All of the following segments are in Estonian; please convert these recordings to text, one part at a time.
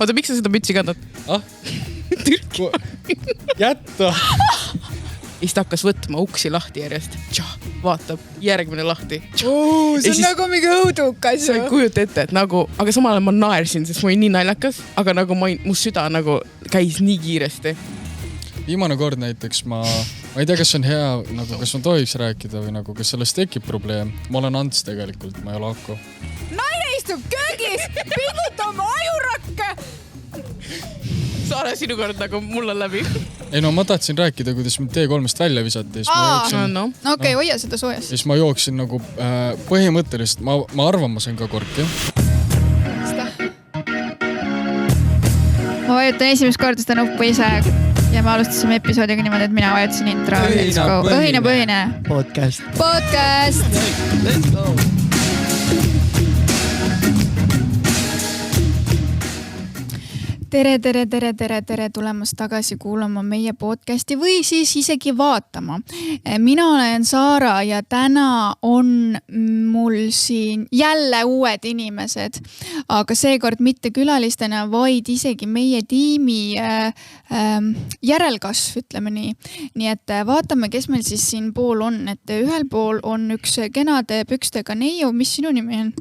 Oota, miks sa seda mütsi kannad? Jätta. Siis ta hakkas võtma uksi lahti järjest. Vaatab, järgmine lahti. See on siis, nagu mingi õudukas. Sa ei kujuta ette, et nagu, aga samal ajal ma naersin, sest ma olin nii naljakas, aga nagu mu süda nagu käis nii kiiresti. Viimane kord näiteks ma ei tea, kas on hea, nagu kas ma tohiks rääkida või nagu, kas sellest tekib probleem. Ma olen Ants tegelikult, ma ei ole Aku. Naine istub köögis, pinguta oma ajurakke. Saare sinu kord nagu mul on läbi. Ei no ma tahtsin rääkida, kuidas mind T3-st välja visati. Okei, hoia seda soojas. Siis ma jooksin nagu põhimõtteliselt, ma arvan, ma sain ka korki. Ma vajutan esimest korda seda nuppu ise ja me alustasime episoodiga niimoodi, et mina vajutasin intro. Õhinapõhine. Podcast. Let's go. Tere tulemast tagasi kuulama meie podcasti või siis isegi vaatama. Mina olen Saara ja täna on mul siin jälle uued inimesed, aga seekord mitte külalistena, vaid isegi meie tiimi järelkasv, ütleme nii. Nii et vaatame, kes meil siis siin pool on. Et ühel pool on üks kenade pükstega neiu, mis sinu nimi on?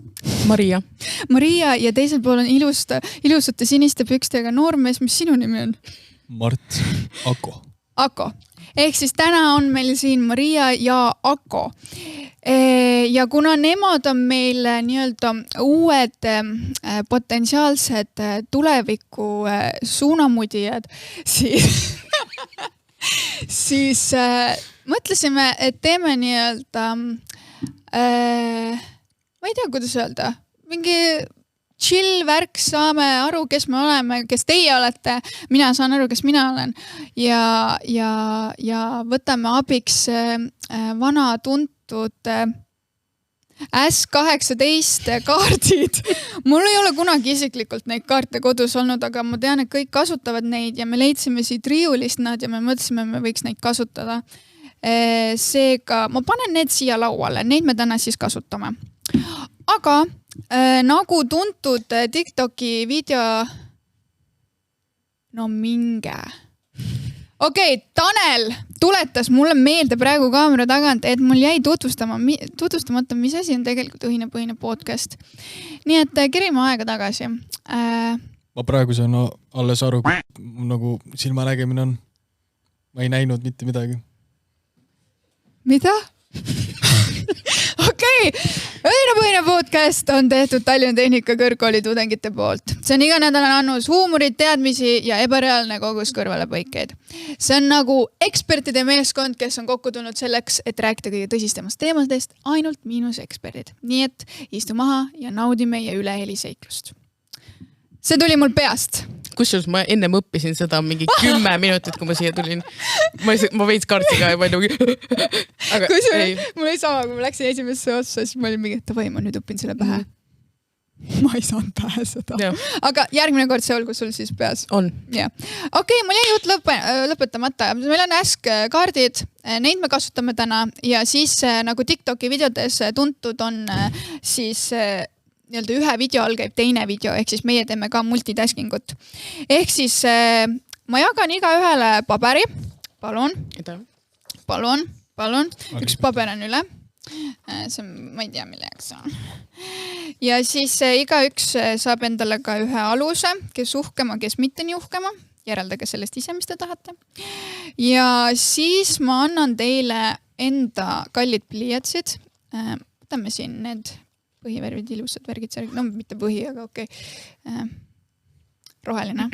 Maria ja teisel pool on ilusate siniste pükstega noormees, mis sinu nimi on? Mart, Ako. Ehk siis täna on meil siin Maria ja Ako. Ja kuna nemad on meil nii-öelda uued potentsiaalsed tuleviku suunamudijad, siis mõtlesime, et teeme nii-öelda ma ei tea, kuidas öelda, mingi chill värk, saame aru, kes me oleme, kes teie olete, mina saan aru, kes mina olen ja võtame abiks vana tuntud S18 kaardid. Mul ei ole kunagi isiklikult neid kaarte kodus olnud, aga ma tean, et kõik kasutavad neid ja me leidsime siit riiulist nad ja me mõtlesime, me võiks neid kasutada. Seega ma panen need siia lauale, neid me täna siis kasutame. Aga nagu tuntud TikToki video, no minge. Okei, Tanel tuletas mulle meelde praegu kaamera tagant, et mul jäi tutvustamata, mis asi on tegelikult õhinapõhine podcast. Nii et kerime aega tagasi. Ma praegu saan alles aru, nagu silmanägemine on. Ma ei näinud mitte midagi. Mida? Okei, õhinapõhine podcast on tehtud Tallinna Tehnika Kõrgkooli tudengite poolt. See on iganädalane annus huumorit, teadmisi ja ebareaalne kogus kõrvalepõikeid. See on nagu ekspertide meeskond, kes on kokku tulnud selleks, et rääkida kõige tõsistemast teemadest, ainult miinus eksperdid. Nii et istu maha ja naudi meie üleheliiseiklust. See tuli mul peast. Kusjuures ma ennem õppisin seda mingi 10 minutit, kui ma siia tulin. Ma veits kaartsi ka ja ma olin mul oli sama, kui ma läksin esimesse otsa, siis ma olin mingi, et ma nüüd õpin selle pähe. Ma ei saanud pähe seda. Aga järgmine kord see olgu sul siis peas. On. Okei, mul jäi jutt lõpetamata. Meil on kaardid, neid me kasutame täna ja siis nagu TikToki videodes tuntud on siis nii-öelda ühe video all käib teine video, ehk siis meie teeme ka multitaskingut. Ehk siis ma jagan iga ühele paberi. Palun. Üks paber on üle. See ma ei tea, milleks on. Ja siis iga üks saab endale ka ühe aluse, kes uhkema, kes mitte nii uhkema. Järeldage sellest ise, mis te tahate. Ja siis ma annan teile enda kallid pliiatsid. Võtame siin need põhivärvid, ilusad värgid, no mitte põhi, aga okei. Roheline.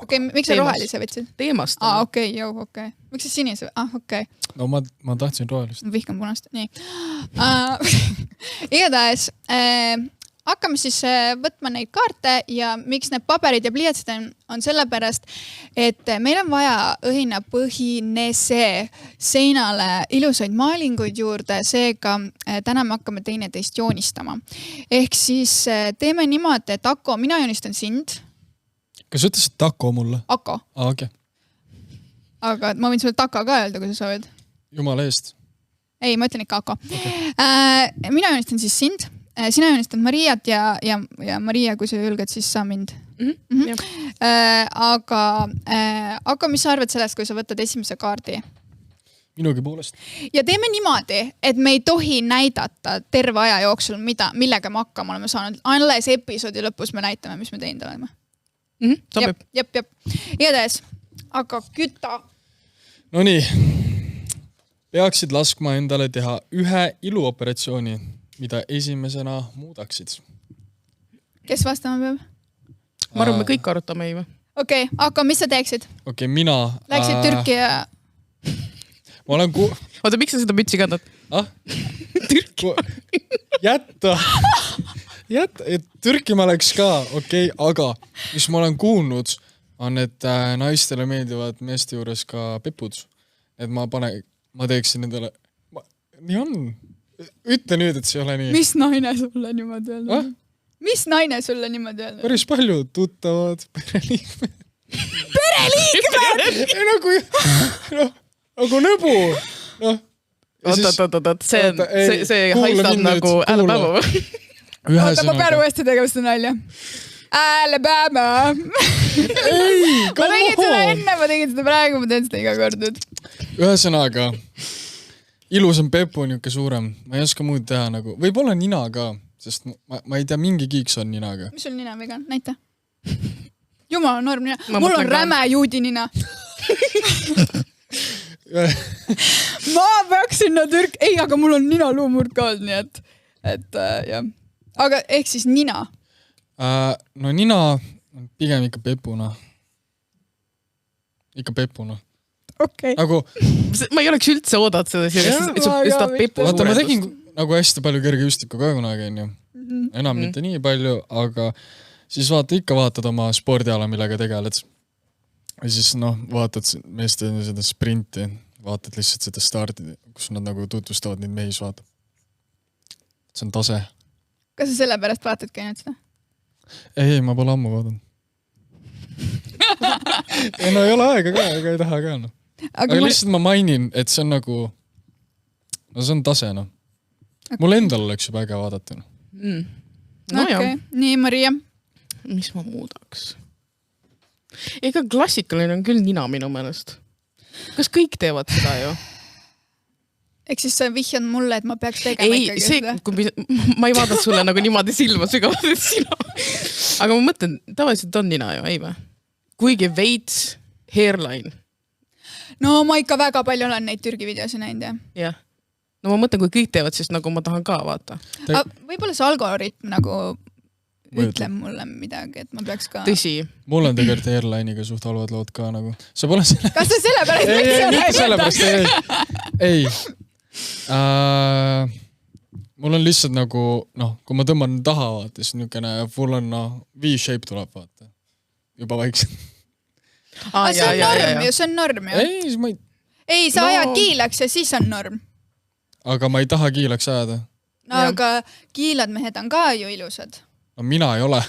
Okei, miks sa rohelise võtsid? Teemast. Okei. Miks sa sinise? Okei. No ma tahtsin rohelist. Ma vihkan punast. Nii. Igatahes hakkame siis võtma neid kaarte ja miks need paberid ja pliiatsid on sellepärast, et meil on vaja õhinapõhine seinale ilusaid maalinguid juurde, seega täna me hakkame teineteist joonistama. Ehk siis teeme niimoodi, et Ako, mina joonistan sind. Kas ütlesid Tako mulle? Ako. Okay. Aga ma võin sulle Taka ka öelda, kui sa soovid. Jumala eest. Ei, ma ütlen ikka Ako. Mina joonistan siis sind. Sina joonistad Mariat ja Maria, kui sa julged, siis sa mind. Aga mis sa arvad sellest, kui sa võtad esimese kaardi? Minugi poolest. Ja teeme niimoodi, et me ei tohi näidata terve aja jooksul, millega me hakkama oleme saanud. Alles episoodi lõpus me näitame, mis me teinud oleme. Sobib. Jep. Igatahes, aga küta. No nii, peaksid laskma endale teha ühe iluoperatsiooni, mida esimesena muudaksid. Kes vastama peab? Ma arvan, me kõik arutame ei või? Okei, aga mis sa teeksid? Okei, mina... Läksid Türki ja... Ma olen Oota, miks sa seda mütsi kandad? Türki. Jätta. Türki ma läks ka, okei, aga mis ma olen kuulnud, on, et naistele meeldivad meeste juures ka pepud. Et ma teeksin nendele... Nii on. Ütle nüüd, et see ei ole nii. Mis naine sulle niimoodi öelnud? Mis naine sulle niimoodi öelnud? Päris palju tuttavad, pereliikmed. Pereliikmed?! Nagu nõbu. Oot, see haistab nagu Alabama või? Oota, ma pean uuesti tegema seda nalja. Alabama! Ma tegin seda enne, ma tegin seda praegu, ma teen seda iga kord nüüd. Ühesõnaga, ilus on pepu niuke suurem. Ma ei oska muud teha nagu. Võib-olla nina ka, sest ma ei tea, mingi kiiks on ninaga. Mis sul nina vegan? Näita. Jumala norm nina. Mul on räme juudi nina. Ma peaks sinna ei, aga mul on nina luumurd ka olnud, nii et jah. Aga ehk siis nina? No nina on pigem ikka pepuna. Okei. Nagu... Ma ei oleks üldse oodanud seda pepu. Vaata, ma tegin nagu hästi palju kergejõustikku ka kunagi, on ju. Enam mitte nii palju, aga siis vaatad oma spordiala, millega tegeled. Ja siis vaatad meeste seda sprinti, vaatad lihtsalt seda starti, kus nad nagu tutvustavad neid mehis, vaatad. See on tase. Kas sa selle pärast vaatadki ainult seda? Ei, ma pole ammu vaadanud. Ei ei ole aega ka, ega ei taha ka. Aga lihtsalt ma mainin, et see on nagu... see on tase, Mul endal oleks juba äge vaadata. Okei, nii Maria. Mis ma muudaks? Ega klassikaline on küll nina minu meelest. Kas kõik teevad seda ju? Eks siis sa vihjad mulle, et ma peaks tegema ikkagi seda. Ma ei vaadanud sulle nagu niimoodi silma sügavalt, et sina. Aga ma mõtlen, tavaliselt on nina ju, ei või? Kuigi veits hairline. No ma ikka väga palju olen neid Türgi videosi näinud, jah. Jah. No ma mõtlen, kui kõik teevad, siis nagu ma tahan ka vaata. Võib-olla see algoritm nagu ütleb mulle midagi, et ma peaks ka... Tõsi. Mul on tegelikult airline'iga suht halvad lood ka nagu. See pole selle... Kas see sellepärast? Mitte sellepärast, ei. Mul on lihtsalt nagu, kui ma tõmban taha, vaata, siis niukene full on V-shape tuleb, vaata. Juba vaikselt. See on norm ju, see on norm ju. Ei, siis ma ei... Ei, sa ajad kiilaks ja siis on norm. Aga ma ei taha kiilaks ajada. Aga kiilad mehed on ka ju ilusad. No mina ei ole.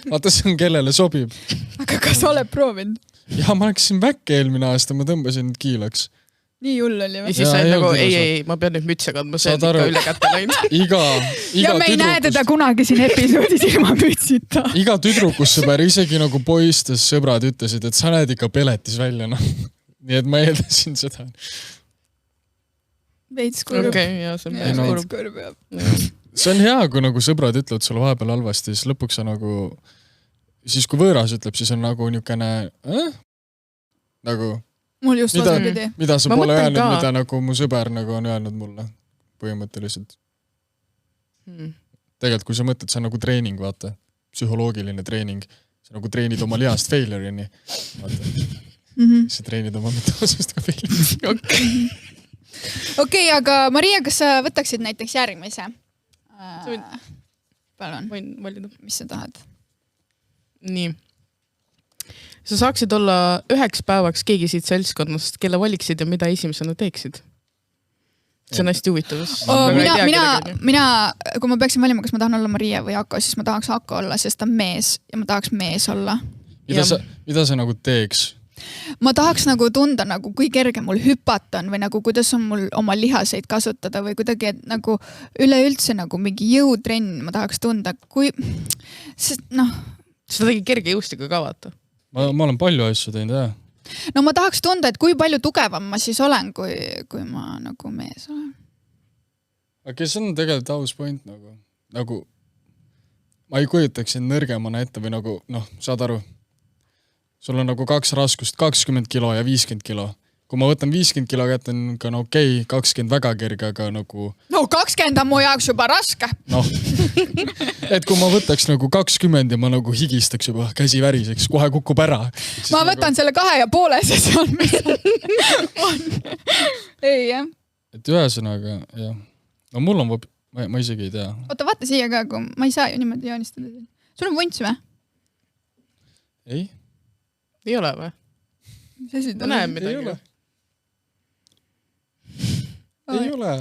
Vaata, see on kellele sobib. Aga kas sa oled proovinud? Ja ma läksin väkke eelmine aasta, ma tõmbasin kiilaks. Nii hull oli või? Ja siis said nagu, ei, ma pean nüüd mütse kandma, see on ikka üle kätte läinud. Ja me ei näe teda kunagi siin episoodis ilma mütsita. Iga tüdrukussõber, isegi nagu poistes sõbrad ütlesid, et sa näed ikka peletis välja. Nii et ma eeldasin seda. Veits kurb. Okei, jah, see on veits kurb, jah. See on hea, kui nagu sõbrad ütlevad sulle vahepeal halvasti, siis lõpuks sa nagu... Siis kui võõras ütleb, siis on nagu niukene... Nagu... Mul just vastupidi. Mida sa pole öelnud, mida nagu mu sõber nagu on öelnud mulle põhimõtteliselt. Tegelikult, kui sa mõtled, see on nagu treening, vaata. Psühholoogiline treening. Sa nagu treenid oma lihast failure'ini. Sa treenid oma metoosust ka failure'ini. Okei, aga Maria, kas sa võtaksid näiteks järgmise? Palun. Võin valida. Mis sa tahad? Nii. Sa saaksid olla 9 päevaks keegi siit seltskonnast, kelle valiksid ja mida esimesena teeksid. See on hästi huvitav. Mina, kui ma peaksin valima, kas ma tahan olla Maria või Ako, siis ma tahaks Ako olla, sest ta on mees ja ma tahaks mees olla. Mida sa nagu teeks? Ma tahaks nagu tunda, nagu kui kerge mul hüpata on või nagu kuidas on mul oma lihaseid kasutada või kuidagi, et nagu üleüldse nagu mingi jõutrenn ma tahaks tunda, kui, sest Seda tegi kerge jõustiga ka vaata. ma olen palju asju teinud, jah. No ma tahaks tunda, et kui palju tugevam ma siis olen, kui ma nagu mees olen. Aga see on tegelikult aus point nagu ma ei kujutaks end nõrgemana ette või nagu, saad aru, sul on nagu 2 raskust, 20 kilo ja 50 kilo. Kui ma võtan 50 kilo kätte, on ka okei, 20 väga kerge, aga nagu... No 20 on mu jaoks juba raske. Et kui ma võtaks nagu 20 ja ma nagu higistaks juba, käsi väriseks, kohe kukub ära. Ma võtan selle 2,5 see seal, mis on. Ei, jah. Et ühesõnaga, jah. No mul on, ma isegi ei tea. Oota, vaata siia ka, kui ma ei saa ju niimoodi joonistada. Sul on vunts või? Ei. Ei ole või? Ma näen midagi. Ei ole.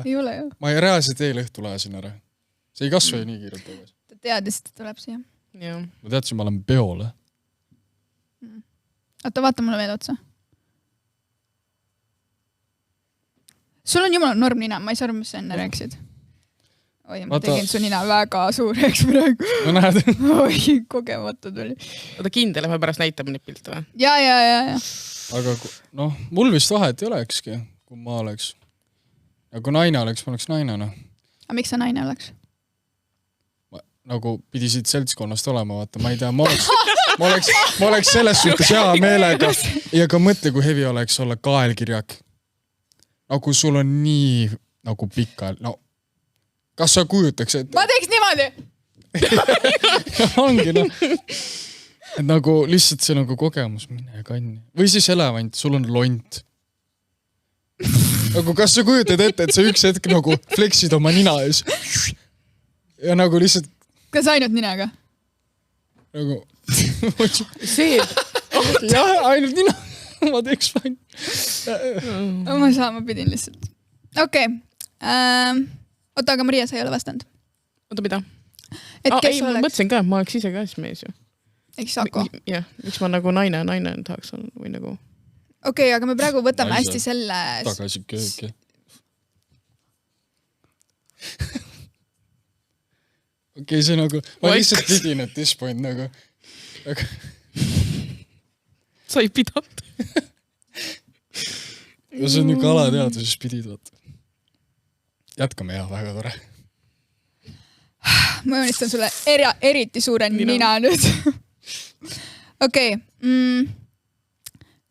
Ei ole ju. Ma ei reaalselt eile õhtul ajasin ära. See ei kasva ju nii kiirelt tagasi. Ta teadis, et tuleb siia. Jah. Ma teadsin, ma olen peole. Oota, vaata mulle veel otsa. Sul on jumala norm nina, ma ei saa aru, mis sa enne rääkisid. Oi, ma tegin su nina väga suureks praegu. No näed. Oi, kogemata tuli. Oota, kindel, me pärast näitame neid pilte või? Ja. Aga mul vist vahet ei olekski, kui ma oleks. Ja kui naine oleks, ma oleks naine. Aga miks sa naine oleks? Nagu pidi siit seltskonnast olema, vaata, ma ei tea, ma oleks selles suhtes hea meelega. Ja ka mõtle, kui hevi oleks olla kaelkirjak. Nagu sul on nii nagu pikal. No, kas sa kujutaks, et... Ma teeks niimoodi! Ongi, Et nagu lihtsalt see nagu kogemus, mine kanni. Või siis elevant, sul on lont. Nagu kas sa kujutad ette, et sa üks hetk nagu fleksid oma nina ees. Ja nagu lihtsalt... Kas ainult ninaga? Nagu... See... Jah, ainult nina. Ma teeks vain. Ma pidin lihtsalt. Okei. Oota, aga Maria, sa ei ole vastanud. Oota, mida? Et kes ei, ma mõtlesin ka, et ma oleks ise ka mees ju. Eks Sako? Jah, miks ma nagu naine tahaks olla või nagu... Okei, aga me praegu võtame hästi selle... Tagasi kööki. Okei, see nagu... Ma lihtsalt pidin, et this point nagu... Sa ei pidanud. See on niuke alateadus, siis pidid vaata. Jätkame, jah, väga tore. Ma joonistan sulle eriti suure nina nüüd. Okei.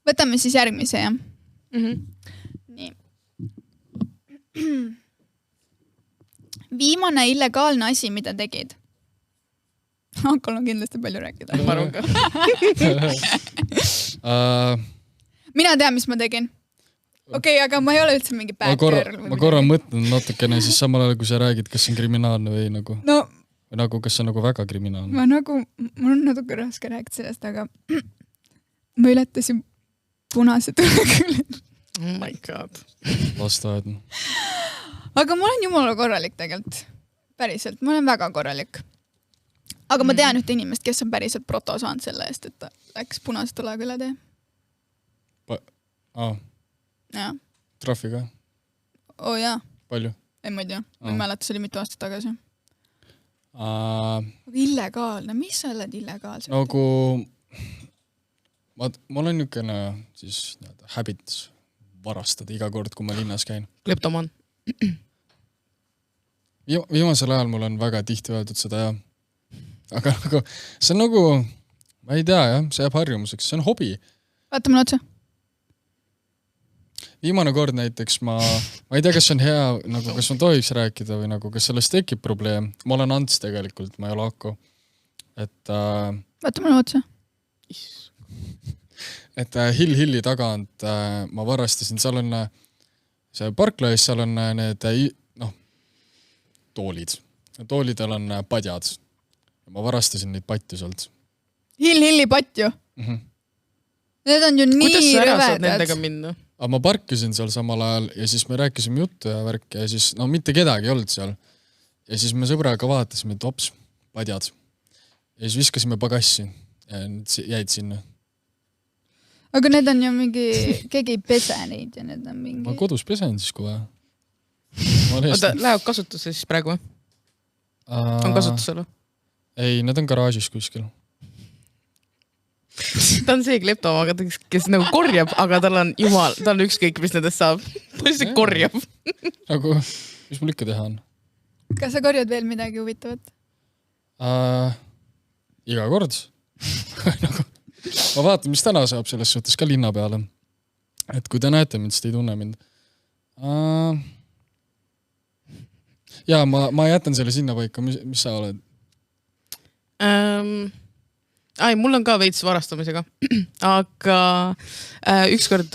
Võtame siis järgmise, jah? Nii. Viimane illegaalne asi, mida tegid? Hankol on kindlasti palju rääkida. Ma arvan ka. Mina tean, mis ma tegin. Okei, aga ma ei ole üldse mingi bad girl. Ma korra mõtlen natukene, siis samal ajal, kui sa räägid, kas see on kriminaalne või nagu... No... Või nagu, kas see on nagu väga kriminaalne? Mul on natuke raske rääkida sellest, aga ma ületasin punase tuleküle. Oh my god. Lasteaed. Aga ma olen jumala korralik tegelikult. Päriselt, ma olen väga korralik. Aga ma tean ühte inimest, kes on päriselt proto saanud selle eest, et ta läks punase tulega üle tee. Ja. Trahvi ka? Jaa. Palju? Ei, ma ei tea. Ma ei mäleta, see oli mitu aastat tagasi. Illegaalne, mis sa oled illegaalselt? Nagu ma olen niukene siis habit varastada iga kord, kui ma linnas käin. Kleptoman. Viimasel ajal mul on väga tihti öeldud seda, jah. Aga nagu, see on nagu, ma ei tea, jah, see jääb harjumuseks, see on hobi. Vaata mulle otsa. Viimane kord näiteks ma ei tea, kas on hea, nagu kas ma tohiks rääkida või nagu, kas sellest tekib probleem. Ma olen Ants tegelikult, ma ei ole Aku. Et... Vaata mulle otsa. Et Hilli tagant ma varastasin, seal on see parkla ees, seal on need toolid. Toolidel on padjad. Ma varastasin neid patju sealt. Hilli patju? Need on ju nii rõvedad. Kuidas sa ära saad nendega minna? Aga ma parkisin seal samal ajal ja siis me rääkisime juttu ja värk ja siis, mitte kedagi ei olnud seal. Ja siis me sõbraga vaatasime, et ops, padjad. Ja siis viskasime pagassi ja need jäid sinna. Aga need on ju mingi, keegi ei pese neid ja need on mingi... Ma kodus pesen siis kui vaja. Oota, läheb kasutusse siis praegu või? On kasutusel või? Ei, need on garaažis kuskil. ta on see kleptomaga, kes nagu korjab, aga tal on ükskõik, mis nendest saab. Ta lihtsalt korjab. Nagu, mis mul ikka teha on? Kas sa korjad veel midagi huvitavat? Iga kord. Nagu, ma vaatan, mis täna saab selles suhtes ka linna peale. Et kui te näete mind, siis te ei tunne mind. Ja ma jätan selle sinna paika. Mis sa oled? Mul on ka veits varastamisega. Aga ükskord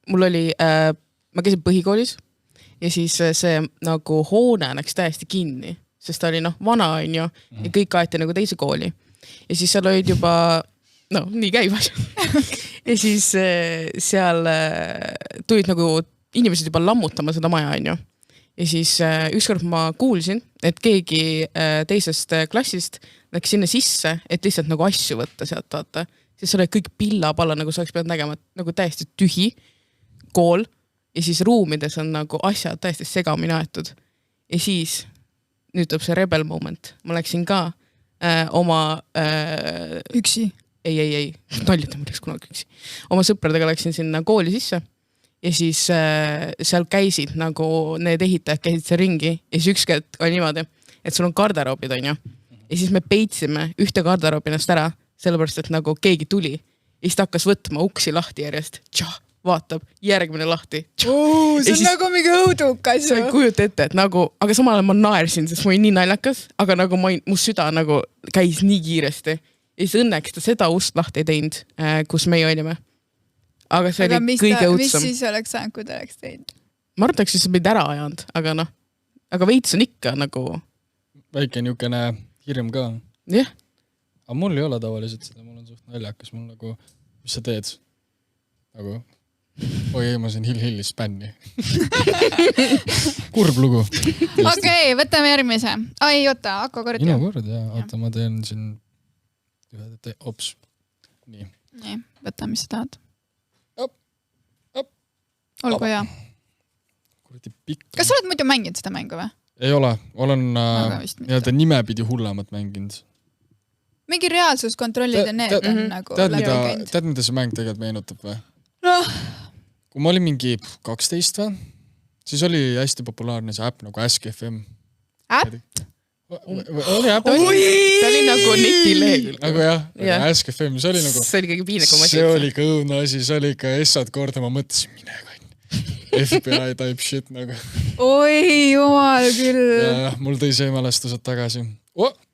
mul oli, ma käisin põhikoolis ja siis see nagu hoone läks täiesti kinni, sest ta oli vana on ju ja kõik aeti nagu teise kooli. Ja siis seal olid juba, nii käib asja. Ja siis seal tulid nagu inimesed juba lammutama seda maja on ju. Ja siis ükskord ma kuulsin, et keegi teisest klassist läks sinna sisse, et lihtsalt nagu asju võtta sealt vaata. Siis oli kõik pillapalla, nagu sa oleks pead nägema, nagu täiesti tühi kool ja siis ruumides on nagu asjad täiesti segamini aetud. Ja siis nüüd tuleb see rebel moment. Ma läksin ka oma... Üksi? Ei. Naljata ma läks kunagi üksi. Oma sõpradega läksin sinna kooli sisse ja siis seal käisid nagu need ehitajad käisid seal ringi ja siis ükski oli niimoodi, et sul on garderoobid on ju. Ja siis me peitsime ühte garderoobinast ära, sellepärast, et nagu keegi tuli ja siis ta hakkas võtma uksi lahti järjest. Vaatab, järgmine lahti. See on siis, nagu mingi õudukas. Sa ei kujuta ette, et nagu, aga samal ajal ma naersin, sest ma olin nii naljakas, aga nagu mu süda nagu käis nii kiiresti. Ja siis õnneks ta seda ust lahti ei teinud, kus meie olime. Aga see oli kõige õudsam. Mis siis oleks saanud, kui ta oleks teinud? Ma arvataks, et sa meid ära ajanud, aga veits on ikka nagu... Väike niukene hirm ka. Jah. Aga mul ei ole tavaliselt seda, mul on suht naljakas, mul nagu, mis sa teed? Nagu, oi, ma sain Hill-Hillis bänni. Kurb lugu. Okei, võtame järgmise. Ai, oota, hakka kord. Minu kord, jah. Oota, ma teen siin ops. Nii, võta, mis sa tahad. Op. Olgu hea. Kas sa oled muidu mänginud seda mängu või? Ei ole, olen nimepidi hullemat mänginud. Mingi reaalsuskontrollid ja need on nagu läbi käinud. Tead, mida see mäng tegelikult meenutab või? Kui ma olin mingi 12 või, siis oli hästi populaarne see äpp nagu Ask FM. Äpp? Oli äpp? Ta oli nagu netilehekülg. Nagu jah, Ask FM, see oli nagu... See oli kõige piinlikum asi. See oli ka õudne asi, see oli ikka essad korda, ma mõtlesin, mine kann. FBI type shit nagu. Oi, jumal küll. Ja, mul tõi see mälestused tagasi.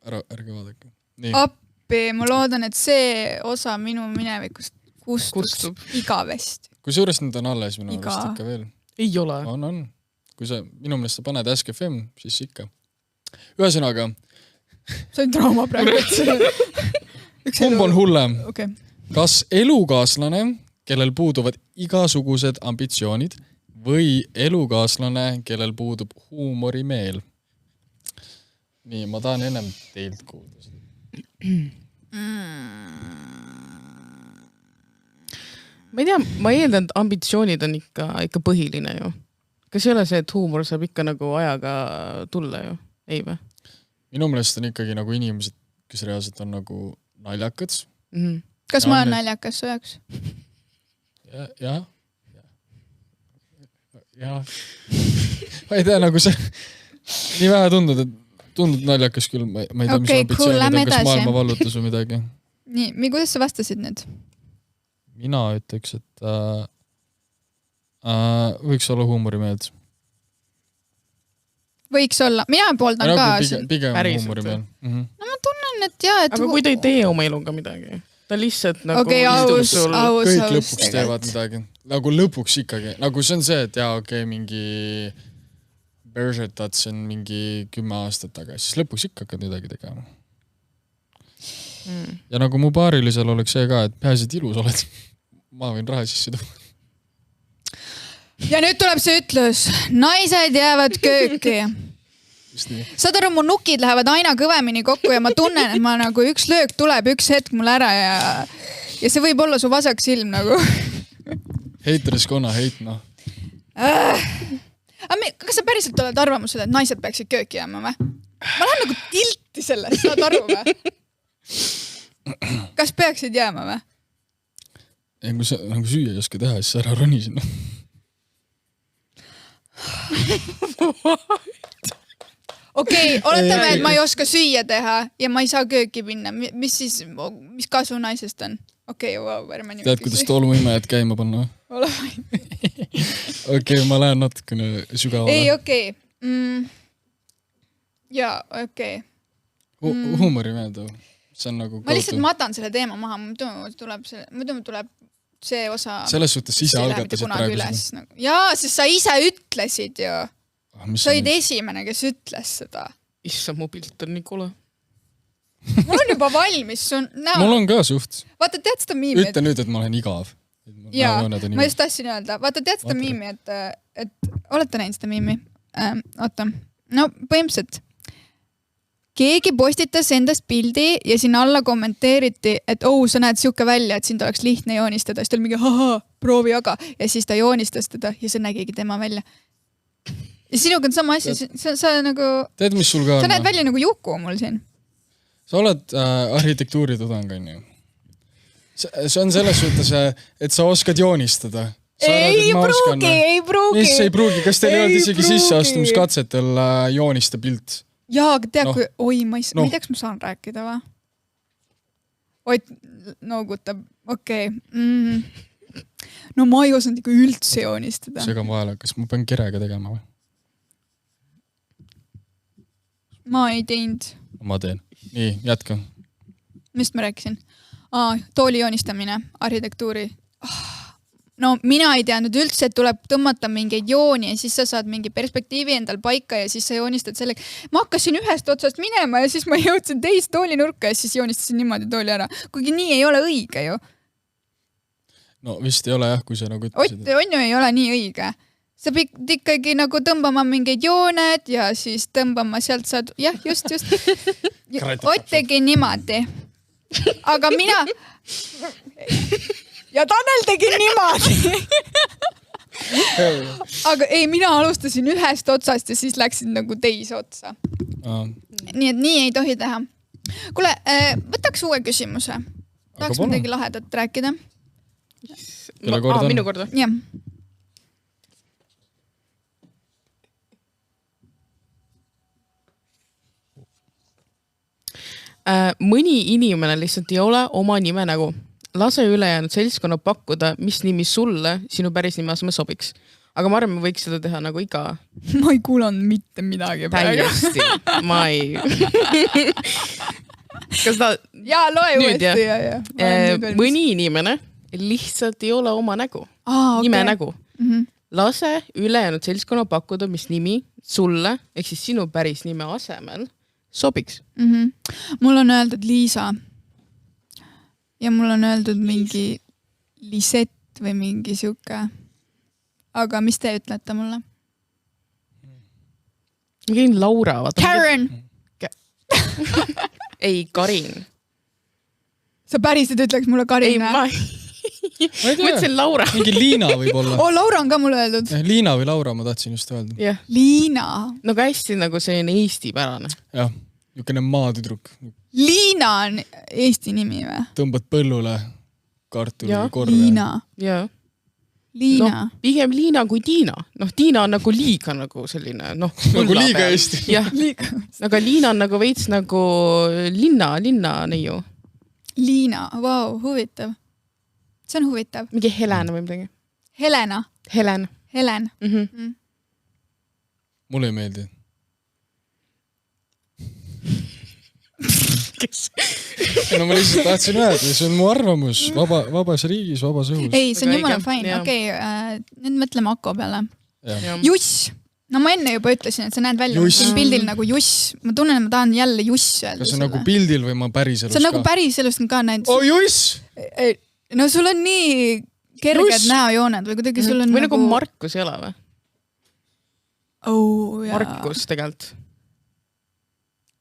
Ärge vaadake. Appi, ma loodan, et see osa minu minevikust kustub igavesti. Kui suurest nüüd on alles minu arust ikka veel? Ei ole. On. Kui sa minu meelest sa paned Ask FM, siis ikka. Ühesõnaga. See on trauma praegu. Kumb on hullem? Okay. Kas elukaaslane, kellel puuduvad igasugused ambitsioonid või elukaaslane, kellel puudub huumorimeel? Nii, ma tahan ennem teilt kuulda seda. Ma ei tea, ma eeldan, et ambitsioonid on ikka põhiline ju. Kas ei ole see, et huumor saab ikka nagu ajaga tulla ju? Ei või? Minu meelest on ikkagi nagu inimesed, kes reaalselt on nagu naljakad. Kas ma olen naljakas su jaoks? Jah. Ma ei tea, nagu see nii vähe tundub naljakas küll. Ma ei tea, mis ambitsioonid on, kas maailma vallutus või midagi. Nii, kuidas sa vastasid nüüd? Mina ütleks, et võiks olla huumorimeeld. Võiks olla. Mina pooldan ka. Pigem huumorimeel. No ma tunnen, et jah, et... Aga kui ta ei tee oma eluga midagi. Ta lihtsalt nagu... Okei, aus. Kõik lõpuks teevad midagi. Nagu lõpuks ikkagi. Nagu see on see, et mingi Bergetat see on mingi 10 aastat tagasi. Siis lõpuks ikka hakkad midagi tegema. Ja nagu mu paarilisel oleks see ka, et peaasi, et ilus oled. Ma võin raha sisse tuua. Ja nüüd tuleb see ütlus. Naised jäävad kööki. Saad aru, mu nukid lähevad aina kõvemini kokku ja ma tunnen, et ma nagu üks löök tuleb üks hetk mul ära ja see võib olla su vasak silm nagu. Haters gonna hate, noh. Kas sa päriselt oled arvamusel, et naised peaksid kööki jääma või? Ma lähen nagu tilti sellest, saad aru või? kas peaksid jääma või? Ja kui sa nagu süüa ei oska teha, siis ära roni sinna. Okei, oletame, et ma ei oska süüa teha ja ma ei saa kööki minna. Mis kasu naisest on? Okei, ärme niimoodi. Tead, kuidas tolmuimejad käima panna? Ole vaid. Okei, ma lähen natukene sügavale. Ei, okei. Jaa, okei. Huumori meeldav. See on nagu ma lihtsalt matan selle teema maha. Muidu tuleb see osa... Selles suhtes ise algatasid praegu seda. Jaa, sest sa ise ütlesid ju. Sa olid esimene, kes ütles seda. Issa, mu pilt on nii kole. Mul on juba valmis. Mul on ka suht. Vaata, tead seda miimi? Ütle nüüd, et ma olen igav. Jaa, ma just tahtsin öelda. Vaata, tead seda miimi, et olete näinud seda miimi? Oota. No, põhimõtteliselt. Keegi postitas endast pildi ja sinna alla kommenteeriti, et sa näed siuke välja, et sind oleks lihtne joonistada. Siis ta oli mingi, proovi aga. Ja siis ta joonistas teda ja see nägigi tema välja. Ja sinuga on sama asi. Sa nagu... Tead, mis sul ka on? Sa näed välja nagu Juku mul siin. Sa oled arhitektuuri tudang, on ju. See on selles suhtes, et sa oskad joonistada. Ei pruugi. Mis ei pruugi? Kas teil ei olnud isegi sisseastumiskatsetel joonista pilt? Jaa, aga tead, kui... ma ei tea, kas ma saan rääkida, va? Ott noogutab. Okei. No ma ei osanud ikka üldse joonistada. Segan vahele, kas ma pean kirega tegema või? Ma ei teinud. Ma teen. Nii, jätka. Mist ma rääkisin? Tooli joonistamine, arhitektuuri. No mina ei teadnud üldse, et tuleb tõmmata mingeid jooni ja siis sa saad mingi perspektiivi endal paika ja siis sa joonistad sellega. Ma hakkasin ühest otsast minema ja siis ma jõudsin teist toolinurka ja siis joonistasin niimoodi tooli ära. Kuigi nii ei ole õige ju. No vist ei ole jah, kui sa nagu ütlesid. Ott on ju ei ole nii õige. Sa pead ikkagi nagu tõmbama mingeid jooned ja siis tõmbama sealt saad... Jah, just. Ott tegi niimoodi. Aga mina... Ja Tanel tegi niimoodi. Aga ei, mina alustasin ühest otsast ja siis läksin nagu teise otsa. Nii et nii ei tohi teha. Kuule, võtaks uue küsimuse. Tahaks midagi lahedat rääkida. Minu korda? Jah. Mõni inimene lihtsalt ei ole oma nime nägu. Lase ülejäänud seltskonna pakkuda, mis nimi sulle sinu päris nime asemel sobiks. Aga ma arvan, me võiks seda teha nagu iga. Ma ei kuulanud mitte midagi. Täiesti. Ma ei... Kas ta... Jaa, loe uuesti. Mõni inimene lihtsalt ei ole oma nägu. Nime nägu. Lase ülejäänud seltskonna pakkuda, mis nimi sulle, ehk siis sinu päris nime asemel sobiks. Mul on öeldud Liisa ja mul on öeldud mingi Lisett või mingi siuke. Aga mis te ütlete mulle? Ma käin Laura. Karen! Ei, Karin. Sa päriselt ütleks mulle Karin? Ei, ma mõtlesin Laura. Mingi Liina võib olla. Laura on ka mulle öeldud. Liina või Laura, ma tahtsin just öelda. Yeah. Liina. No ka hästi nagu selline Eesti-pärane. Jah, niukene maatüdruk. Liina on Eesti nimi või? Tõmbad põllule kartuli korve. Liina. Jaa. Liina. No, pigem Liina kui Tiina. Tiina on nagu liiga nagu selline, nagu liiga Eesti. Jah, aga Liina on nagu veits nagu linna neiu. Liina, vau, huvitav. See on huvitav. Mingi Helena või midagi. Helena. Helen. Mulle ei meeldi. No ma lihtsalt tahtsin öelda, see on mu arvamus. Vabas riigis, vabas õhus. Ei, see on jumala fine. Okei, nüüd mõtleme Ako peale. Juss. No ma enne juba ütlesin, et sa näed välja pildil nagu Juss. Ma tunnen, et ma tahan jälle Juss öelda. Kas see on nagu pildil või ma päriselust ka? See on nagu päriselust ka näinud. Juss! No sul on nii kerged näojooned või kuidagi sul on või nagu Markus ei ole või? Jaa. Markus tegelikult.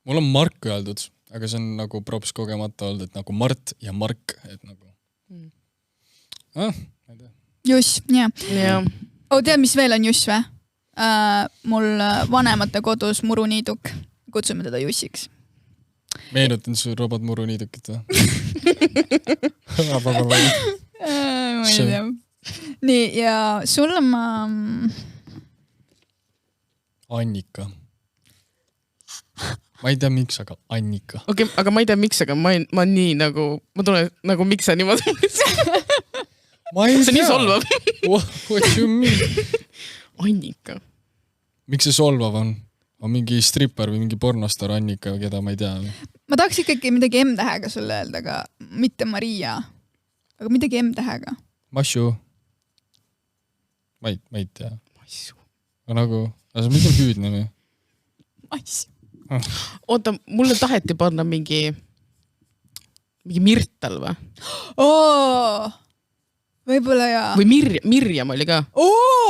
Mul on Mark öeldud, aga see on nagu props kogemata olnud, et nagu Mart ja Mark, et nagu... ma ei tea. Juss, jah. Tead, mis veel on Juss või? Mul vanemate kodus muruniiduk. Kutsume teda Jussiks. Meenutan su robot muruniidukit või? ma ei tea. Nii, ja sulle ma... Annika. Ma ei tea miks, aga Annika. Okei, aga ma ei tea miks, aga ma nii nagu, ma tunnen nagu miks sa niimoodi. Ma ei see nii solvav. What you mean? Annika. Miks see solvav on? On mingi stripper või mingi pornostar Annika, keda ma ei tea. Ma tahaks ikkagi midagi M-tähega sulle öelda, aga mitte Maria. Aga midagi M-tähega. Massu. Ma ei tea. Massu. Nagu, aga see mingi hüüdne või? Massu. Oota, mulle taheti panna mingi Mirtal või? Võib-olla jaa. Või Mirjam oli ka.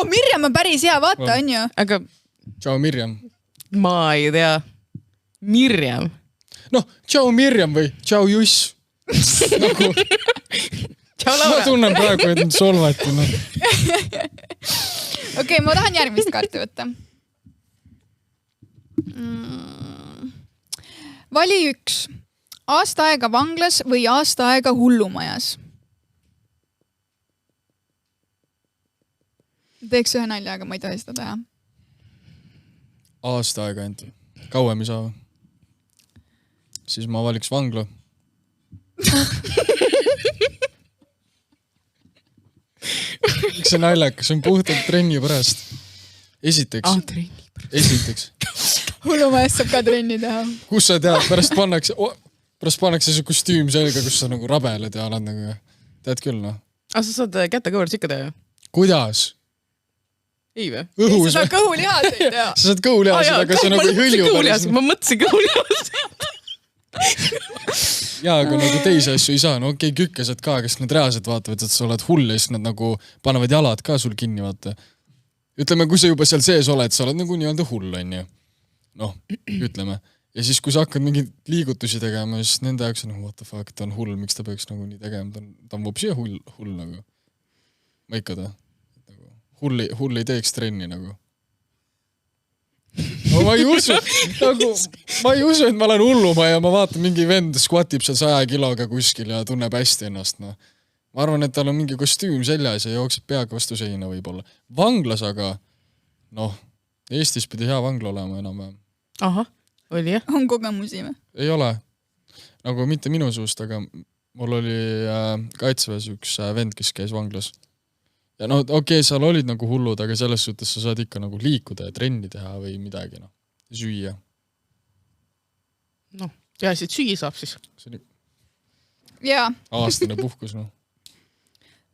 Mirjam on päris hea, vaata on ju. Aga Tšau Mirjam. ma ei tea. Mirjam. Noh, tšau Mirjam või tšau Juss. Nagu, Tšau ma Laura. tunnen praegu, et nüüd solvati. No. Okei, ma tahan järgmist kaarti võtta. Vali 1. Aasta aega vanglas või aasta aega hullumajas? Teeks ühe nalja, aga ma ei tohi seda teha. Aasta aega ainult. Kauem ei saa. Siis ma valiks vangla. Miks see naljakas? See on puhtalt trenni pärast. Esiteks. Hullumajas saab ka trenni teha. Kus sa tead? Pärast pannakse see kostüüm selga, kus sa nagu rabeled ja oled nagu... Tead küll, noh. Aga sa saad kätekõverdus ikka teha? Kuidas? Ei või? Õhus Seda kõhulihaseid teha. Sa saad kõhulihaseid, aga see nagu ei hõlju päris. Ma mõtlesin kõhulihaseid. Jaa, aga nagu teisi asju ei saa. No okei, kükkesed ka, kes need reaalselt vaatavad, et sa oled hull ja siis nad nagu panevad jalad ka sul kinni, vaata. Ütleme, kui sa juba seal sees oled, sa oled nagu nii-öelda hull, on ju. Noh, ütleme. Ja siis, kui sa hakkad mingeid liigutusi tegema, siis nende jaoks on, what the fuck, ta on hull, miks ta peaks nagu nii tegema? Ta on vopsi hull nagu. Ma ikka ta. Hull ei teeks trenni nagu. No, ma ei usu, et ma olen hulluma ja ma vaatan mingi vend squatib seal 100 kiloga kuskil ja tunneb hästi ennast. No. Ma arvan, et tal on mingi kostüüm seljas ja jookseb peaga vastu seina võib-olla. Vanglas aga, noh, Eestis pidi hea vangla olema enam. Ahah, oli jah. On kogemusi või? Ei ole. Nagu mitte minu suust, aga mul oli kaitseväes üks vend, kes käis vanglas. Ja no okei, seal olid nagu hullud, aga selles suhtes sa saad ikka nagu liikuda ja trenni teha või midagi, noh. Süüa. Noh, ja siis süüa saab siis. See oli Jaa. aastane puhkus, noh.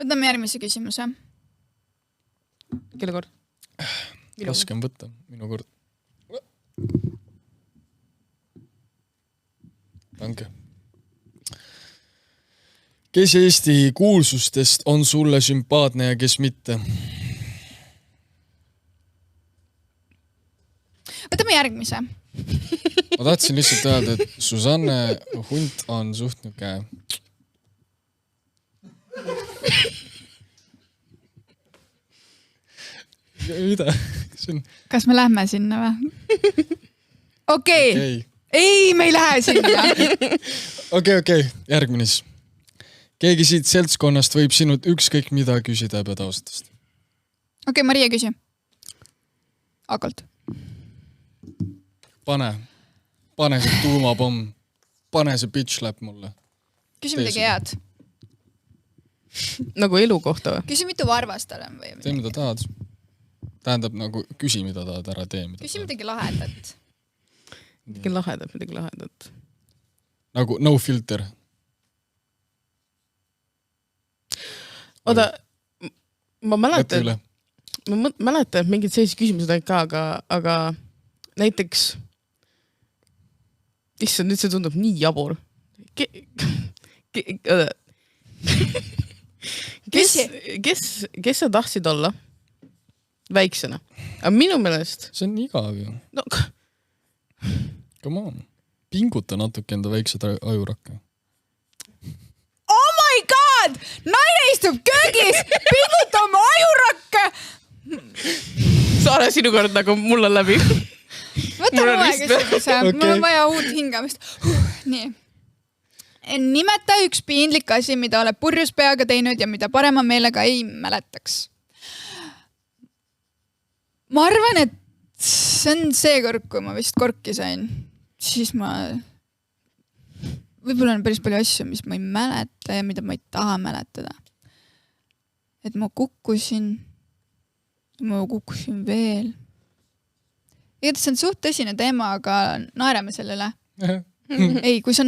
Võtame järgmise küsimuse. Kelle kord? Raske on võtta, minu kord. Danke. Kes Eesti kuulsustest on sulle sümpaatne ja kes mitte? Võtame järgmise. Ma tahtsin lihtsalt öelda, et Susanne Hunt on suht niuke... Mida? Kas me lähme sinna või? Okei. Ei, me ei lähe sinna. Okei, järgmine siis. Keegi siit seltskonnast võib sinult ükskõik mida küsida ja pead ausatust. Okei, Maria küsi. Hakkalt. Pane see tuumapomm. Pane see bitch slap mulle. Küsi midagi head. Nagu elu kohta või? Küsi mitu varvast olen või? Tee mida tahad. Tähendab nagu küsi mida tahad, ära tee mida Küsi midagi lahedat. Midagi lahedat. Nagu no filter. Oota, ma mäletan, et mingid sellised küsimused olid ka, aga näiteks, issand, nüüd see tundub nii jabur. Kes sa tahtsid olla väiksena? Aga minu meelest... See on igav ju. No, come on. Pinguta natuke enda väiksed ajurakke. Oh my god! Naine istub köögis! Pinguta oma ajurakke! Saare, sinu kord nagu mul on läbi. Võtame uue küsimuse. Mul on vaja uut hingamist. Nii. nimeta üks piinlik asi, mida oled purjus peaga teinud ja mida parema meelega ei mäletaks. Ma arvan, et see on see kord, kui ma vist korki sain, siis ma võib-olla on päris palju asju, mis ma ei mäleta ja mida ma ei taha mäletada. Et ma kukkusin veel. Igatahes see on suht tõsine teema, aga naerame sellele. Ei, kui sa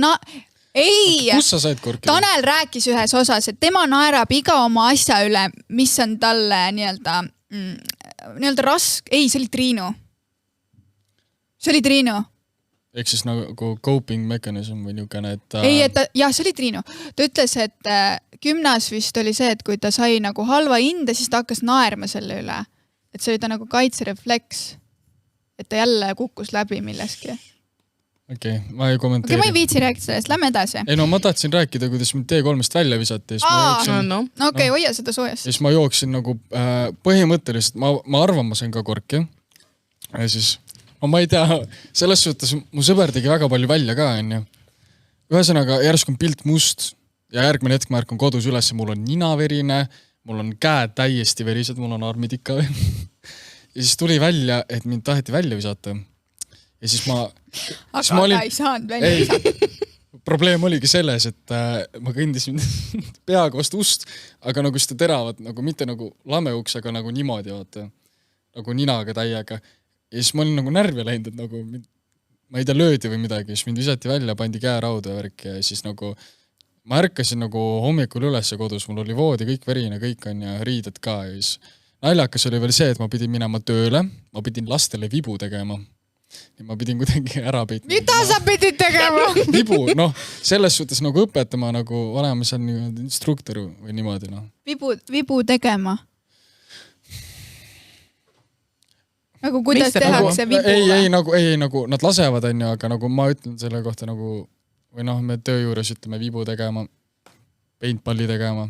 Kus sa said korki? Tanel rääkis ühes osas, et tema naerab iga oma asja üle, mis on talle nii-öelda raske. Ei, see oli Triinu. Ehk siis nagu coping mechanism või niukene, et Ei, see oli Triinu. Ta ütles, et gümnas vist oli see, et kui ta sai nagu halva hinde, siis ta hakkas naerma selle üle. Et see oli ta nagu kaitserefleks. Et ta jälle kukkus läbi milleski. Okei, ma ei kommenteeri. Ma ei viitsi rääkida sellest, lähme edasi. Ei no ma tahtsin rääkida, kuidas mind T3-st välja visati. Okei, hoia seda soojas. Ja siis ma jooksin nagu põhimõtteliselt, ma arvan, ma sain ka korki. Ja siis, ma ei tea, selles suhtes mu sõber tegi väga palju välja ka, onju. Ühesõnaga, järsk on pilt must ja järgmine hetk ma ärkan kodus üles, mul on nina verine, mul on käed täiesti verised, mul on armid ikka. Ja siis tuli välja, et mind taheti välja visata. Ja siis ma ei saanud välja visata. Probleem oligi selles, et ma kõndisin peaga vastu ust, aga nagu seda teravad, nagu mitte nagu lameuks, aga nagu niimoodi, vaata. Nagu ninaga täiega. Ja siis ma olin nagu närvi läinud, et nagu ma ei tea, löödi või midagi. Siis mind visati välja, pandi käerauda ja värk ja siis nagu ma ärkasin nagu hommikul üles kodus, mul oli voodi, kõik verine, kõik on ja riided ka. Ja siis naljakas oli veel see, et ma pidin minema tööle, ma pidin lastele vibu tegema. Ja ma pidin kuidagi ära peitma. Mida sa pidid tegema? Vibu, selles suhtes nagu õpetama nagu olema seal instruktor või niimoodi. Vibu tegema? Nagu kuidas tehakse vibu? Ei, nagu nad lasevad, aga nagu ma ütlen selle kohta nagu, või me töö juures ütleme vibu tegema, paintballi tegema.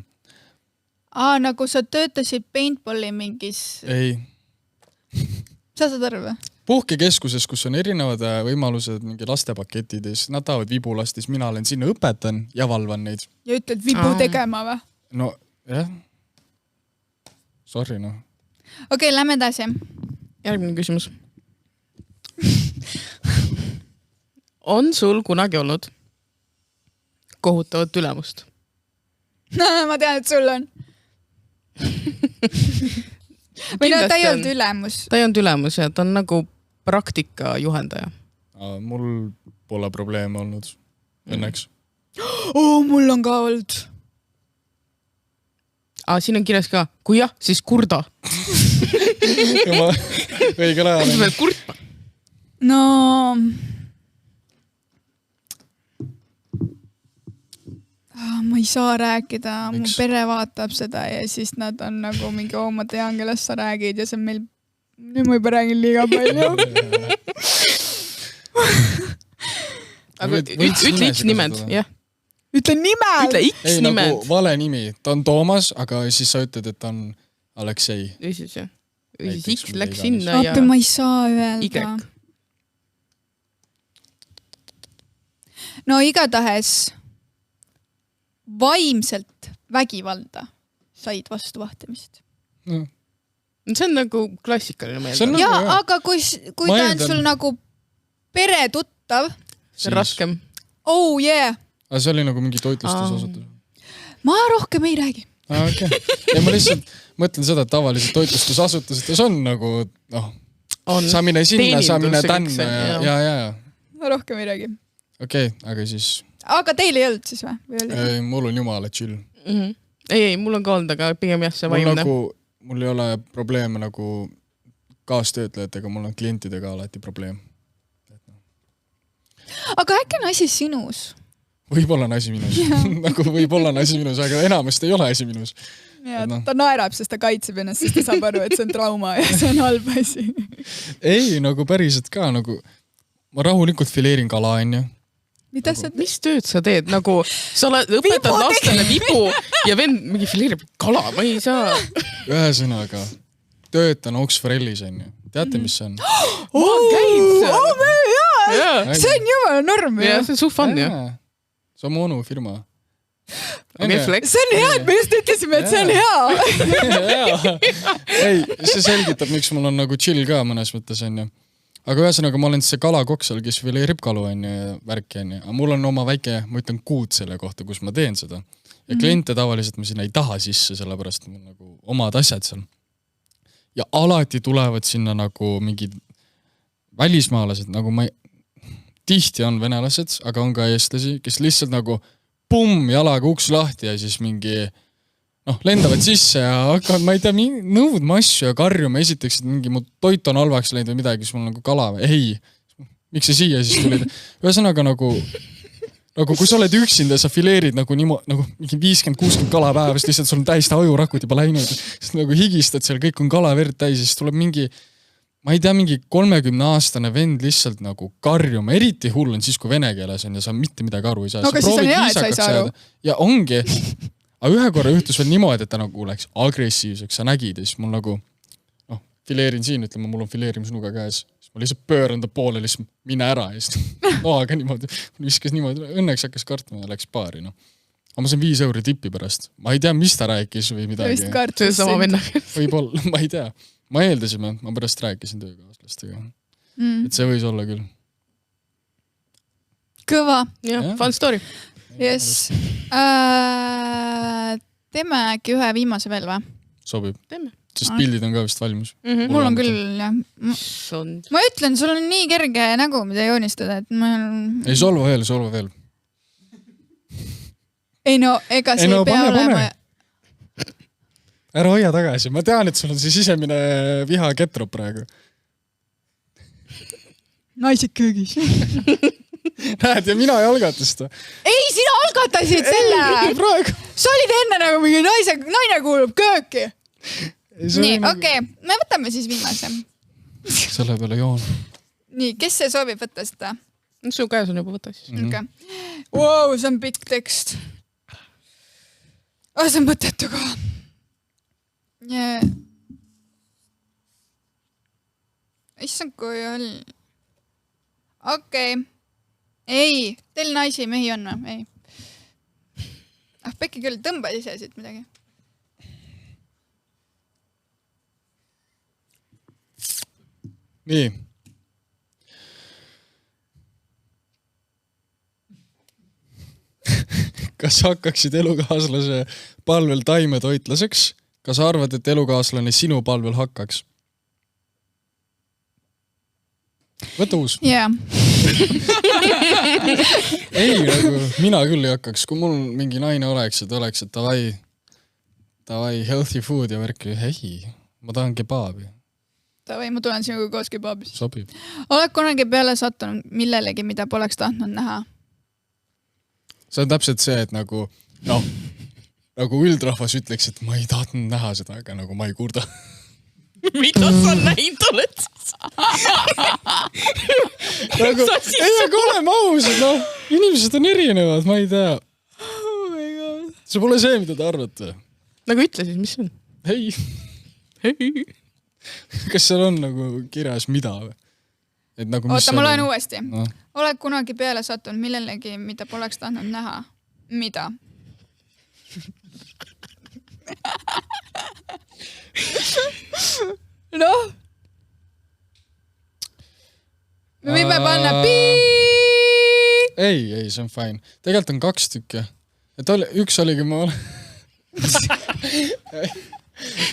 Nagu sa töötasid paintballi mingis... Ei. Sa saad arvu? Puhkekeskuses, kus on erinevad võimalused, mingi lastepaketid ja siis nad tahavad vibu lasta, siis mina olen sinna õpetan ja valvan neid. Ja ütled vibu tegema või? No, jah. Sorry, Okei, lähme edasi. Järgmine küsimus. On sul kunagi olnud kohutavat ülemust? Ma tean, et sul on. Või ta ei olnud ülemus. Ta ei olnud ülemus ja ta on nagu praktika juhendaja. Mul pole probleeme olnud. Õnneks. Mul on ka olnud. Siin on kirjas ka, kui jah, siis kurda. Õigel ajal. Kus veel kurtma? Ma ei saa rääkida, mu pere vaatab seda ja siis nad on nagu mingi, ma tean, kellest sa räägid ja see on meil, nüüd ma juba räägin liiga palju. Aga ütle X nimed, jah. Ütle nimed! Ütle X nimed. Nagu vale nimi, ta on Toomas, aga siis sa ütled, et ta on Aleksei. Või siis jah. Või siis X läks sinna ja... ma ei saa öelda. No igatahes... vaimselt vägivalda said vastu vahtimist. See on nagu klassikaline meelde. Ja, aga kui ta on sul nagu peretuttav, see on raskem. Oh yeah! Aga see oli nagu mingi toitlustusasutus. Ma rohkem ei räägi. Okay. Ja ma lihtsalt mõtlen seda, et tavaliselt toitlustusasutustes on nagu, sa mine sinna, sa mine tänna ja. Ma rohkem ei räägi. Okei, aga siis... Aga teil ei olnud siis või? Ei, mul on jumala chill. Ei, mul on ka olnud, aga pigem jah, see vaimne. Mul ei ole probleeme nagu kaastöötlejatega, mul on klientidega alati probleem. Aga äkki on asi sinus? Võib-olla on asi minus. Nagu võib-olla on asi minus, aga enamasti ei ole asi minus. Ja, ta naerab, sest ta kaitseb ennast, sest ta saab aru, et see on trauma ja see on halb asi. Ei, nagu päriselt ka, nagu ma rahulikult fileerin kala, onju. Mis tööd sa teed? Nagu sa õpetad lastele vibu ja vend mingi fileerib kala, ma ei saa. Ühesõnaga, töötan Oxforellis, onju. Teate, mis see on? Käid sa? See on juba norm. Ja, see on suht fun, jah. see on mu onu firma. Flex. See on hea, et me just ütlesime, et see on hea. Ei, see selgitab, miks mul on nagu chill ka mõnes mõttes, on ju. Aga ühesõnaga, ma olen see kalakokk seal, kes fileerib kalu, on ju, värki, on ju. Aga mul on oma väike, ma ütlen kuud selle kohta, kus ma teen seda. Ja kliente tavaliselt ma sinna ei taha sisse, sellepärast mul nagu omad asjad seal. Ja alati tulevad sinna nagu mingid välismaalased, nagu tihti on venelased, aga on ka eestlasi, kes lihtsalt nagu jalaga uks lahti ja siis mingi lendavad sisse ja hakkavad, ma ei tea, nõudma asju ja karjuma, esiteks, et mingi mu toit on halvaks läinud või midagi, siis mul nagu kala või ei, miks see siia siis tulid? Ühesõnaga nagu kui sa oled üksinda, sa fileerid nagu mingi 50-60 kala päevast, lihtsalt sul on täiesti ajurakud juba läinud, sest nagu higistad seal, kõik on kalaverd täis, siis tuleb mingi, ma ei tea, mingi 30-aastane vend lihtsalt nagu karjuma, eriti hull on siis, kui vene keeles on ja sa mitte midagi aru ei saa. No, aga siis on hea, et sa ei saa aru. Ja ongi, aga ühe korra juhtus veel niimoodi, et ta nagu läks agressiivseks, sa nägid ja siis mul nagu, fileerin siin, ütleme, mul on fileerimisnuga käes, siis ma lihtsalt pööran ta poole, lihtsalt mine ära ja siis noaga niimoodi, viskas niimoodi, õnneks hakkas kartma ja läks paari, Aga ma sain 5 euri tippi pärast. Ma ei tea, mis ta rääkis või midagi. Vist kartus sama venna. Võib-olla, ma ei tea. Ma eeldasime, ma pärast rääkisin töökaaslastega. Et see võis olla küll. Kõva. Jah, fun story. Yes. Teeme äkki ühe viimase veel või? Sobib. Teeme. Sest pildid on ka vist valmis. Mul on küll, jah. Ma ütlen, sul on nii kerge nägu, mida joonistada, et ma... Ei, solva veel. Ei no, ega see ei pea olema... Ära hoia tagasi. Ma tean, et sul on see sisemine viha ketrop praegu. Naised köögis. Näed, ja mina ei algata seda. Ei, sina algatasid selle! Praegu. Sa olid enne nagu mingi naine kuulub kööki. Nii, okei. Me võtame siis viimase. Selle peale joon. Nii, kes see soovib võtta seda? Su käes on juba võtta siis. Okay. Wow, see on pikk tekst. See on mõttetu ka. Issand, kui oli... Okei. Ei, teil naisi, mehi on või? Ei. Pekki küll, tõmba ise siit midagi. Nii. Kas hakkaksid elukaaslase palvel taimetoitlaseks? Kas arvad, et elukaaslane sinu palvel hakkaks? Võta uus. Jaa. Ei, nagu mina küll ei hakkaks. Kui mul mingi naine oleks, et davai healthy food ja värki. Ei, ma tahan kebaabi. Davai, ma tulen sinuga koos kebaabis. Sobib. Oled kunagi peale sattunud millelegi, mida poleks tahtnud näha? See on täpselt see, et nagu üldrahvas ütleks, et ma ei tahtnud näha seda, aga nagu ma ei kurda. Mida sa näinud oled siis? Ei, aga oleme ausad, inimesed on erinevad, ma ei tea. Oh my god. See pole see, mida te arvate. Nagu ütle siis, mis see on? Hei. Kas seal on nagu kirjas mida või? Oota, ma loen uuesti. Oled kunagi peale sattunud millelegi, mida poleks tahtnud näha? Mida? Noh. Me võime panna piip. Ei, see on fine. Tegelikult on 2 tükki. Üks oligi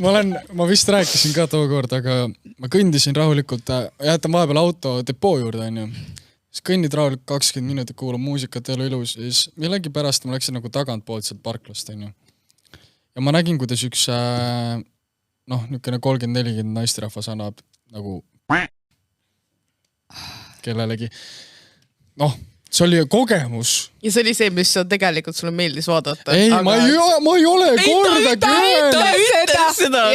ma vist rääkisin ka tookord, aga ma kõndisin rahulikult, jätan vahepeal auto depoo juurde, on ju. Siis kõnnid rahulikult 20 minutit, kuulab muusikat, elu ilus. Ja siis millegi pärast ma läksin nagu tagantpoolt sealt parklast, on ju. Ja ma nägin, kuidas üks niisugune 30-40 naisterahvas annab nagu kellelegi. See oli kogemus. Ja see oli see, mis tegelikult sulle meeldis vaadata. Ei, ma ei ole kordagi seda.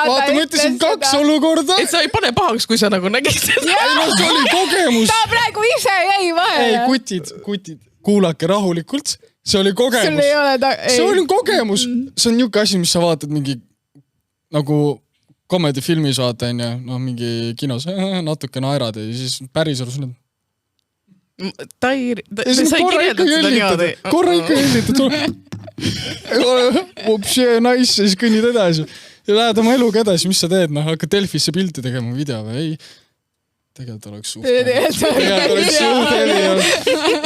Vaata, ma ütlesin 2 olukorda. Et sa ei pane pahaks, kui sa nagu nägid seda. Ei, see oli kogemus. Ta praegu ise jäi vahele. Ei, kutid, kuulake rahulikult. See oli kogemus. See oli kogemus. See on niuke asi, mis sa vaatad mingi nagu comedy filmis vaata, mingi kinos natuke naerad ja siis päris olus need ta sai kirjeldada seda niimoodi. Korra ikka jõllitad. Vopšee nice ja siis kõnnid edasi. Ja lähed oma eluga edasi, mis sa teed? Hakkad Delfisse pilti tegema video või ei? Tegelikult oleks suht heli.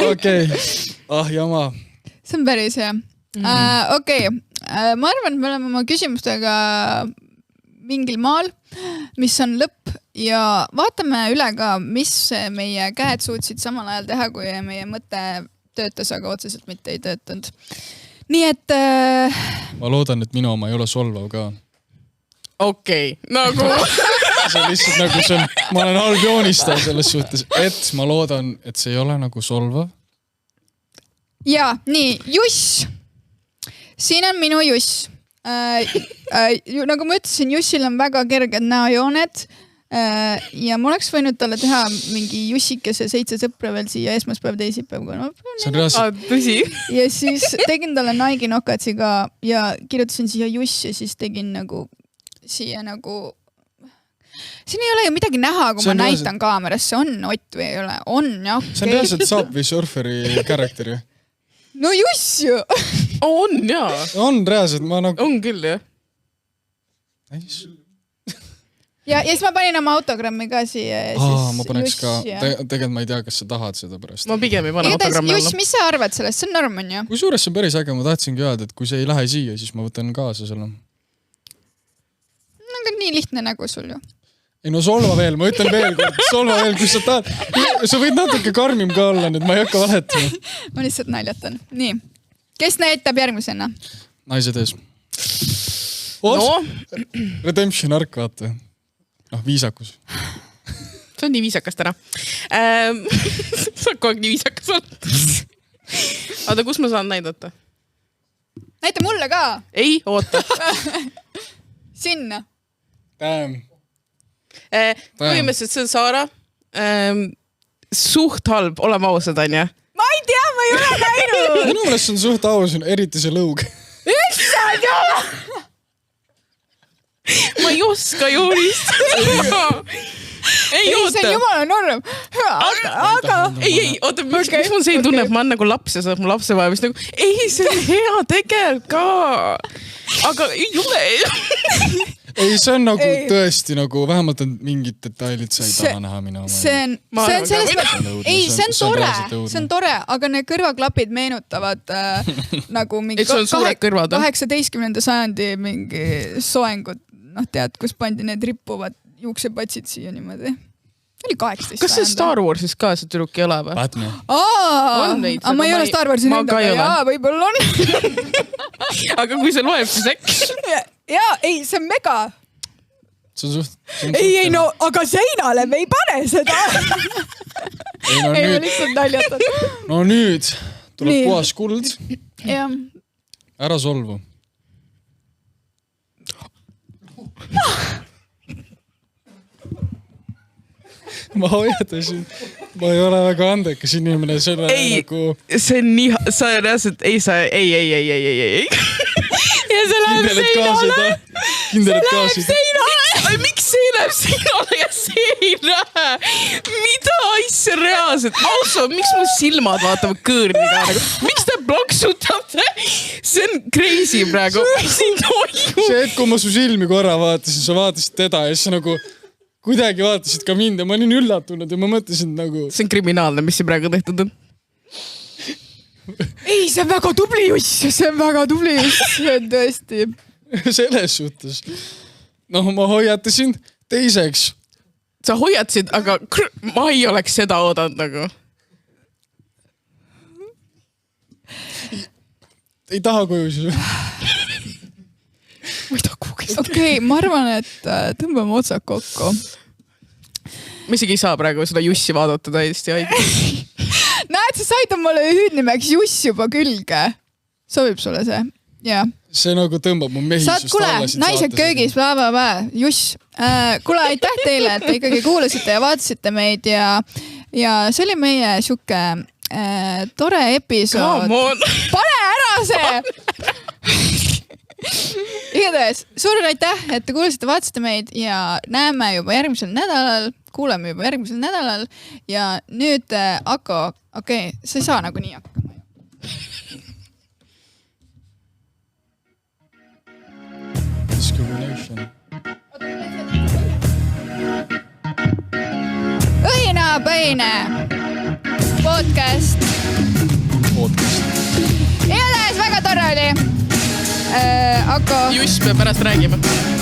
Okei. Jama. See on päris hea. Okei. Ma arvan, et me oleme oma küsimustega mingil maal, mis on lõpp ja vaatame üle ka, mis meie käed suutsid samal ajal teha, kui meie mõte töötas, aga otseselt mitte ei töötanud. Nii et... Ma loodan, et minu oma ei ole solvav ka. Okei, nagu... See on lihtsalt nagu see on... Ma olen halb joonistaja selles suhtes, et ma loodan, et see ei ole nagu solvav. Ja, nii, Juss. Siin on minu Juss. Nagu ma ütlesin, Jussil on väga kerged näojooned ja ma oleks võinud talle teha mingi Jussikese 7 sõpra veel siia esmaspäev, teisipäev. See on reaalselt. Tõsi. Ja siis tegin talle Nike nokatsi ka ja kirjutasin siia Juss ja siis tegin nagu siia nagu... Siin ei ole ju midagi näha, kui ma näitan kaamerasse. On Ott või ei ole? On, jah. See on reaalselt Subway Surferi karakteri. No Juss ju! On, jaa. On reaalselt, ma nagu... On küll, jah. Nice. Ja siis ma panin oma autogrammi ka siia. Ma paneks ka. Tegelikult ma ei tea, kas sa tahad seda pärast. Ma pigem ei pane autogrammi alla. Juss, mis sa arvad sellest? See on norm, on ju? Kui suures see on päris äge, ma tahtsingi öelda, et kui see ei lähe siia, siis ma võtan kaasa selle. Aga nii lihtne nägu sul ju. Ei no solva veel, ma ütlen veel kord, solva veel, kui sa tahad. Sa võid natuke karmim ka olla, nüüd ma ei hakka valetama. Ma lihtsalt naljatan. Nii. Kes näitab järgmisena? Naised ees. Redemption ark, vaata. Viisakus. See on nii viisakas täna. Sa kogu aeg nii viisakas oled. Aga kus ma saan näidata? Näita mulle ka. Ei, oota. Sinna. Damn. Põhimõtteliselt see on Saara. Suht halb, oleme ausad, on ja? Ma ei tea, ma ei ole näinud. Minu meelest on suht aus, eriti see lõug. Issand jala! Ma ei oska joonistada. Ei, oota. See on jumala norm. Aga... Ei, oota, mis mul see tunne, et ma olen nagu laps ja saab mu lapse vaja, mis nagu, ei, see on hea tegelikult ka. Aga ei ole. Ei, see on nagu tõesti nagu, vähemalt on mingid detailid, sa ei taha näha minu oma. See on selles mõttes, ei, see on tore, aga need kõrvaklapid meenutavad nagu mingi 18. sajandi mingi soengud, tead, kus pandi need rippuvad juuksepatsid siia niimoodi. Oli 18. Kas see Star Warsis ka see tüdruk ei ole või? Batman. Aga ma ei ole Star Warsi nendega, jaa, võib-olla on. Aga kui see loeb, siis äkki? Jaa, ei, see on mega. Ei, no, aga seinale me ei pane seda. Ei, ma lihtsalt naljatan. No nüüd tuleb puhas kuld. Jah. Ära solvu. Ma hoiatasin, ma ei ole väga andekas inimene, see on nagu... See on nii, sa reaalselt, ei. Ja see läheb seinale. Miks see läheb seinale ja see ei lähe? Mida asja reaalselt? Auso, miks mu silmad vaatavad kõõrniga? Miks te plaksutate? See on crazy praegu. See, et kui ma su silmi korra vaatasin, sa vaatasid teda ja siis nagu... Kuidagi vaatasid ka mind ja ma olin üllatunud ja ma mõtlesin nagu... See on kriminaalne, mis see praegu tehtud on. Ei, see on väga tubli Juss, see on väga tubli Juss, see on tõesti. Selles suhtes. Ma hoiatasin teiseks. Sa hoiatasid, aga ma ei oleks seda oodanud nagu. Ei taha koju siis. Ma ei taha kuhugi. Okei, ma arvan, et tõmbame otsad kokku. Ma isegi ei saa praegu seda Jussi vaadata täiesti haige. Näed, sa said omale hüüdnimeks Juss juba külge. Sobib sulle see? Jah. See nagu tõmbab mu mehisust alla. Kuule, naised köögis, Juss. Kuule, aitäh teile, et te ikkagi kuulasite ja vaatasite meid ja see oli meie siuke tore episood. Pane ära see! Igatahes, suur aitäh, et te kuulasite, vaatasite meid ja näeme juba järgmisel nädalal kuuleme juba järgmisel nädalal ja nüüd Ako, okei, sa ei saa nagu nii hakkama. Discrimination. Õhinapõhine podcast. Igatahes väga tore oli. Ako. Just, me pärast räägime.